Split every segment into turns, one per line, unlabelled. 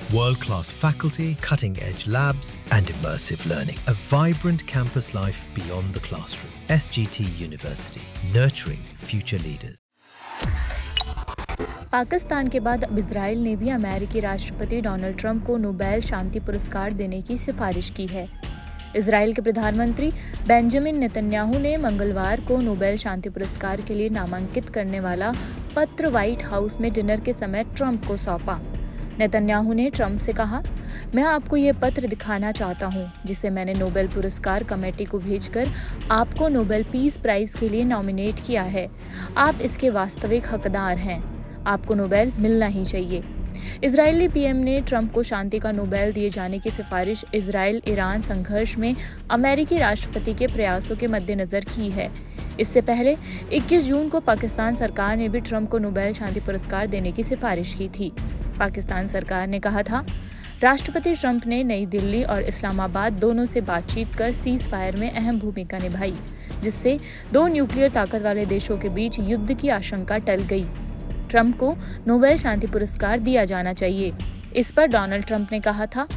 World-class faculty, cutting-edge labs, and immersive learning. A vibrant campus life beyond the classroom. SGT University, nurturing future leaders.
Pakistan के बाद अब Israel ने भी अमेरिकी राष्ट्रपति डोनाल्ड ट्रंप को नोबेल शांति पुरस्कार देने की सिफारिश की है। इजराइल के प्रधानमंत्री बेंजामिन नेतन्याहू ने मंगलवार को नोबेल शांति पुरस्कार के लिए नामांकित करने वाला पत्र व्हाइट हाउस में डिनर के समय ट्रंप को सौंपा। नेतन्याहू ने ट्रंप से कहा, मैं आपको ये पत्र दिखाना चाहता हूँ जिसे मैंने नोबेल पुरस्कार कमेटी को भेजकर आपको नोबेल पीस प्राइज के लिए नॉमिनेट किया है। आप इसके वास्तविक हकदार हैं। आपको नोबेल मिलना ही चाहिए। इजरायली पीएम ने ट्रंप को शांति का नोबेल दिए जाने की सिफारिश इजराइल ईरान संघर्ष में अमेरिकी राष्ट्रपति के प्रयासों के मद्देनजर की है। इससे पहले 21 जून को पाकिस्तान सरकार ने भी ट्रंप को नोबेल शांति पुरस्कार देने की सिफारिश की थी। पाकिस्तान सरकार ने कहा था, राष्ट्रपति ट्रंप ने नई दिल्ली और इस्लामाबाद दोनों से बातचीत कर सीज फायर में अहम भूमिका निभाई, जिससे दो न्यूक्लियर ताकत वाले देशों के बीच युद्ध की आशंका टल गई। ट्रंप को नोबेल शांति पुरस्कार दिया जाना चाहिए। इस पर डोनाल्ड ट्रंप ने कहा था,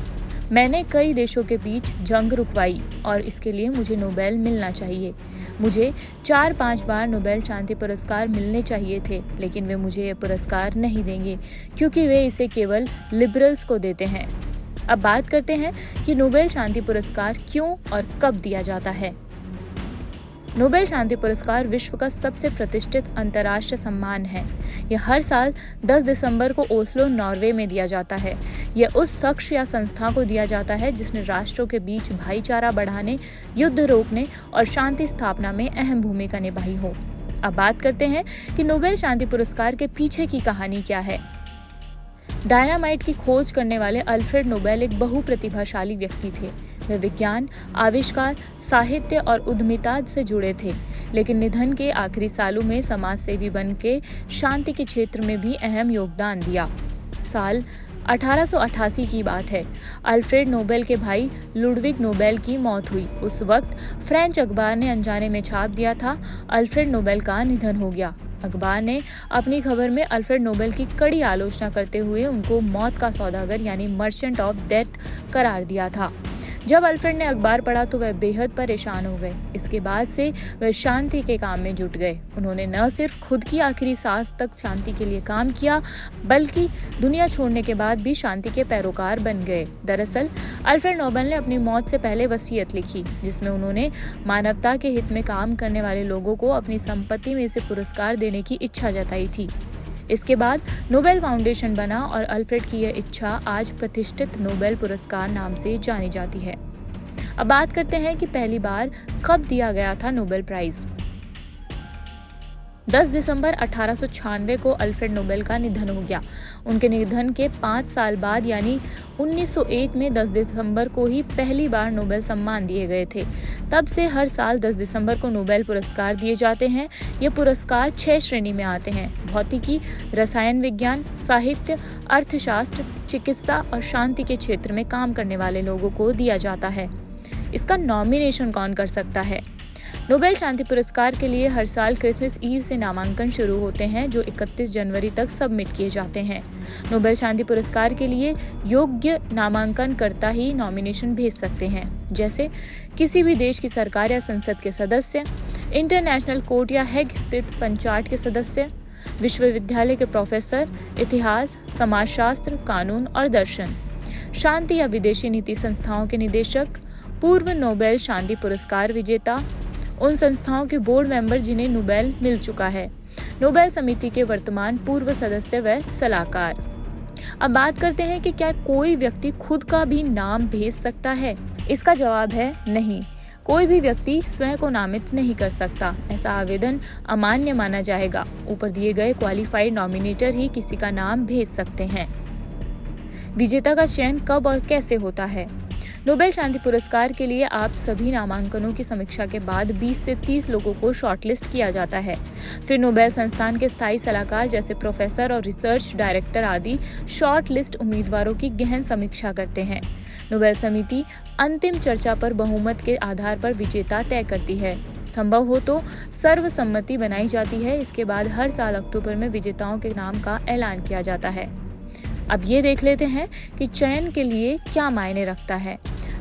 मैंने कई देशों के बीच जंग रुकवाई और इसके लिए मुझे नोबेल मिलना चाहिए। मुझे 4-5 बार नोबेल शांति पुरस्कार मिलने चाहिए थे, लेकिन वे मुझे ये पुरस्कार नहीं देंगे क्योंकि वे इसे केवल लिबरल्स को देते हैं। अब बात करते हैं कि नोबेल शांति पुरस्कार क्यों और कब दिया जाता है। नोबेल शांति पुरस्कार विश्व का सबसे प्रतिष्ठित अंतर्राष्ट्रीय सम्मान है। यह हर साल 10 दिसंबर को ओस्लो, नॉर्वे में दिया जाता है। यह उस शख्स या संस्था को दिया जाता है जिसने राष्ट्रों के बीच भाईचारा बढ़ाने, युद्ध रोकने और शांति स्थापना में अहम भूमिका निभाई हो। अब बात करते हैं कि नोबेल शांति पुरस्कार के पीछे की कहानी क्या है। डायनामाइट की खोज करने वाले अल्फ्रेड नोबेल एक बहुप्रतिभाशाली व्यक्ति थे। वे विज्ञान, आविष्कार, साहित्य और उद्यमिता से जुड़े थे, लेकिन निधन के आखिरी सालों में समाजसेवी बन के शांति के क्षेत्र में भी अहम योगदान दिया। साल 1888 की बात है। अल्फ्रेड नोबेल के भाई लुडविग नोबेल की मौत हुई। उस वक्त फ्रेंच अखबार ने अनजाने में छाप दिया था, अल्फ्रेड नोबेल का निधन हो गया। अखबार ने अपनी खबर में अल्फ्रेड नोबेल की कड़ी आलोचना करते हुए उनको मौत का सौदागर यानी मर्चेंट ऑफ डेथ करार दिया था। जब अल्फ्रेड ने अखबार पढ़ा तो वह बेहद परेशान हो गए। इसके बाद से वह शांति के काम में जुट गए। उन्होंने न सिर्फ खुद की आखिरी सांस तक शांति के लिए काम किया, बल्कि दुनिया छोड़ने के बाद भी शांति के पैरोकार बन गए। दरअसल अल्फ्रेड नोबेल ने अपनी मौत से पहले वसीयत लिखी, जिसमें उन्होंने मानवता के हित में काम करने वाले लोगों को अपनी संपत्ति में से पुरस्कार देने की इच्छा जताई थी। इसके बाद नोबेल फाउंडेशन बना और अल्फ्रेड की यह इच्छा आज प्रतिष्ठित नोबेल पुरस्कार नाम से जानी जाती है। अब बात करते हैं कि पहली बार कब दिया गया था नोबेल प्राइज। 10 दिसंबर 1896 को अल्फ्रेड नोबेल का निधन हो गया। उनके निधन के 5 साल बाद यानी 1901 में 10 दिसंबर को ही पहली बार नोबेल सम्मान दिए गए थे। तब से हर साल 10 दिसंबर को नोबेल पुरस्कार दिए जाते हैं। ये पुरस्कार 6 श्रेणी में आते हैं: भौतिकी, रसायन विज्ञान, साहित्य, अर्थशास्त्र, चिकित्सा और शांति के क्षेत्र में काम करने वाले लोगों को दिया जाता है। इसका नॉमिनेशन कौन कर सकता है? नोबेल शांति पुरस्कार के लिए हर साल क्रिसमस ईव से नामांकन शुरू होते हैं, जो 31 जनवरी तक सबमिट किए जाते हैं। नोबेल शांति पुरस्कार के लिए योग्य नामांकनकर्ता ही नॉमिनेशन भेज सकते हैं, जैसे किसी भी देश की सरकार या संसद के सदस्य, इंटरनेशनल कोर्ट या हेग स्थित पंचायत के सदस्य, विश्वविद्यालय के प्रोफेसर, इतिहास, समाजशास्त्र, कानून और दर्शन, शांति या विदेशी नीति संस्थाओं के निदेशक, पूर्व नोबेल शांति पुरस्कार विजेता, उन संस्थाओं के बोर्ड मेंबर जिन्हें नोबेल मिल चुका है, नोबेल समिति के वर्तमान पूर्व सदस्य व सलाहकार। अब बात करते हैं कि क्या कोई व्यक्ति खुद का भी नाम भेज सकता है? इसका जवाब है नहीं। कोई भी व्यक्ति स्वयं को नामित नहीं कर सकता। ऐसा आवेदन अमान्य माना जाएगा। ऊपर दिए गए क्वालिफाइड नॉमिनेटर ही किसी का नाम भेज सकते हैं। विजेता का चयन कब और कैसे होता है? नोबेल शांति पुरस्कार के लिए आप सभी नामांकनों की समीक्षा के बाद 20 से 30 लोगों को शॉर्टलिस्ट किया जाता है। फिर नोबेल संस्थान के स्थायी सलाहकार जैसे प्रोफेसर और रिसर्च डायरेक्टर आदि शॉर्टलिस्ट उम्मीदवारों की गहन समीक्षा करते हैं। नोबेल समिति अंतिम चर्चा पर बहुमत के आधार पर विजेता तय करती है। संभव हो तो सर्वसम्मति बनाई जाती है। इसके बाद हर साल अक्टूबर में विजेताओं के नाम का ऐलान किया जाता है। अब ये देख लेते हैं कि चयन के लिए क्या मायने रखता है।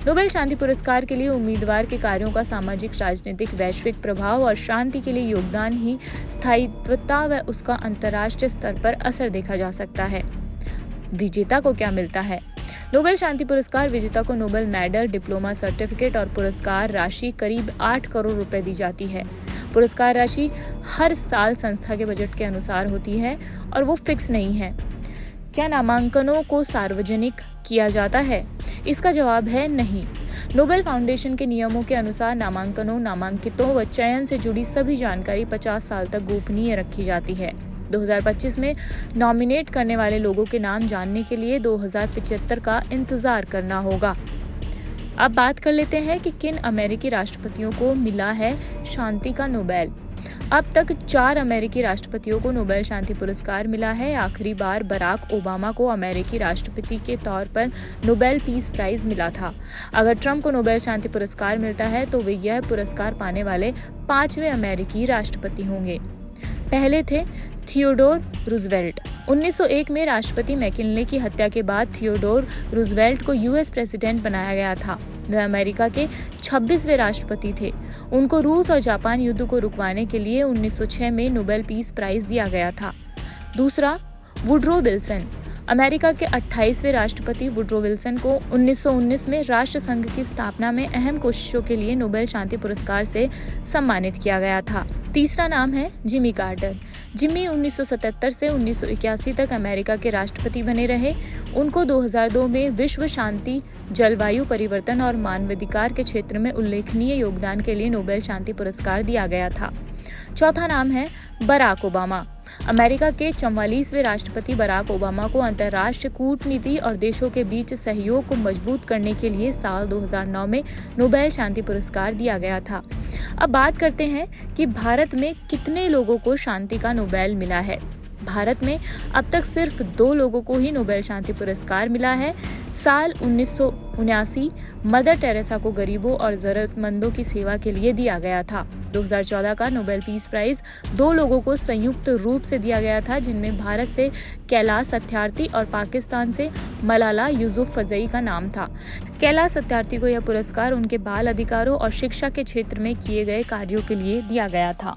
नोबेल शांति पुरस्कार के लिए उम्मीदवार के कार्यों का सामाजिक, राजनीतिक, वैश्विक प्रभाव और शांति के लिए योगदान ही स्थायित्वता व उसका अंतर्राष्ट्रीय स्तर पर असर देखा जा सकता है। विजेता को क्या मिलता है? नोबेल शांति पुरस्कार विजेता को नोबेल मेडल, डिप्लोमा सर्टिफिकेट और पुरस्कार राशि करीब 8 करोड़ रुपए दी जाती है। पुरस्कार राशि हर साल संस्था के बजट के अनुसार होती है और वो फिक्स नहीं है। क्या नामांकनों को सार्वजनिक किया जाता है? इसका जवाब है नहीं। नोबेल फाउंडेशन के नियमों के अनुसार नामांकनों, नामांकितों व चयन से जुड़ी सभी जानकारी 50 साल तक गोपनीय रखी जाती है। 2025 में नॉमिनेट करने वाले लोगों के नाम जानने के लिए 2075 का इंतजार करना होगा। अब बात कर लेते हैं कि किन अमेरिकी राष्ट्रपतियों को मिला है शांति का नोबेल। अब तक 4 अमेरिकी राष्ट्रपतियों को नोबेल शांति पुरस्कार मिला है। आखिरी बार बराक ओबामा को अमेरिकी राष्ट्रपति के तौर पर नोबेल पीस प्राइज मिला था। अगर ट्रंप को नोबेल शांति पुरस्कार मिलता है तो वे यह पुरस्कार पाने वाले 5वें अमेरिकी राष्ट्रपति होंगे। पहले थे थियोडोर रूजवेल्ट। 1901 में राष्ट्रपति मैकिनले की हत्या के बाद थियोडोर रूजवेल्ट को यूएस प्रेसिडेंट बनाया गया था। वह अमेरिका के 26वें राष्ट्रपति थे। उनको रूस और जापान युद्ध को रुकवाने के लिए 1906 में नोबेल पीस प्राइज दिया गया था। दूसरा, वुड्रो विल्सन। अमेरिका के 28वें राष्ट्रपति वुड्रो विल्सन को 1919 में राष्ट्र संघ की स्थापना में अहम कोशिशों के लिए नोबेल शांति पुरस्कार से सम्मानित किया गया था। तीसरा नाम है जिमी कार्टर। जिमी 1977 से 1981 तक अमेरिका के राष्ट्रपति बने रहे। उनको 2002 में विश्व शांति, जलवायु परिवर्तन और मानवाधिकार के क्षेत्र में उल्लेखनीय योगदान के लिए नोबेल शांति पुरस्कार दिया गया था। चौथा नाम है बराक ओबामा। अमेरिका के 44वें राष्ट्रपति बराक ओबामा को अंतर्राष्ट्रीय कूटनीति और देशों के बीच सहयोग को मजबूत करने के लिए साल 2009 में नोबेल शांति पुरस्कार दिया गया था। अब बात करते हैं कि भारत में कितने लोगों को शांति का नोबेल मिला है। भारत में अब तक सिर्फ 2 लोगों को ही नोबेल शांति पुरस्कार मिला है। साल 1979 मदर टेरेसा को गरीबों और जरूरतमंदों की सेवा के लिए दिया गया था। 2014 का नोबेल पीस प्राइज 2 लोगों को संयुक्त रूप से दिया गया था, जिनमें भारत से कैलाश सत्यार्थी और पाकिस्तान से मलाला यूसुफजई का नाम था। कैलाश सत्यार्थी को यह पुरस्कार उनके बाल अधिकारों और शिक्षा के क्षेत्र में किए गए कार्यों के लिए दिया गया था।